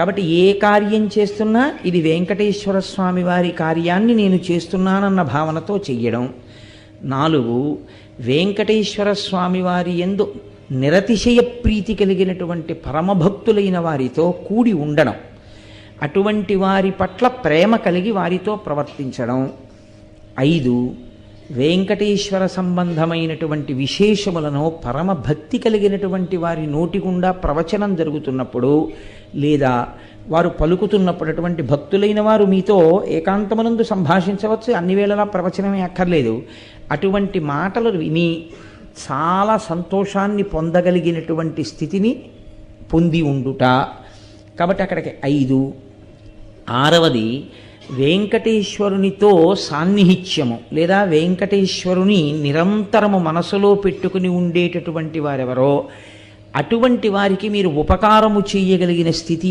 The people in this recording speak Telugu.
కాబట్టి ఏ కార్యం చేస్తున్నా ఇది వెంకటేశ్వర స్వామి వారి కార్యాన్ని నేను చేస్తున్నానన్న భావనతో చెయ్యడం. 4, వెంకటేశ్వర స్వామి వారి యందు నిరతిశయ ప్రీతి కలిగినటువంటి పరమభక్తులైన వారితో కూడి ఉండడం, అటువంటి వారి పట్ల ప్రేమ కలిగి వారితో ప్రవర్తించడం. 5, వెంకటేశ్వర సంబంధమైనటువంటి విశేషములను పరమభక్తి కలిగినటువంటి వారి నోటి గుండా ప్రవచనం జరుగుతున్నప్పుడు లేదా వారు పలుకుతున్నప్పుడు, అటువంటి భక్తులైన వారు మీతో ఏకాంతమునందు సంభాషించవచ్చు, అన్ని వేళలా ప్రవచనమే అక్కర్లేదు, అటువంటి మాటలు విని చాలా సంతోషాన్ని పొందగలిగినటువంటి స్థితిని పొంది ఉండుట. కాబట్టి అక్కడికి 5. 6వది వెంకటేశ్వరునితో సాన్నిహిత్యము లేదా వెంకటేశ్వరుని నిరంతరము మనసులో పెట్టుకుని ఉండేటటువంటి వారెవరో అటువంటి వారికి మీరు ఉపకారము చేయగలిగిన స్థితి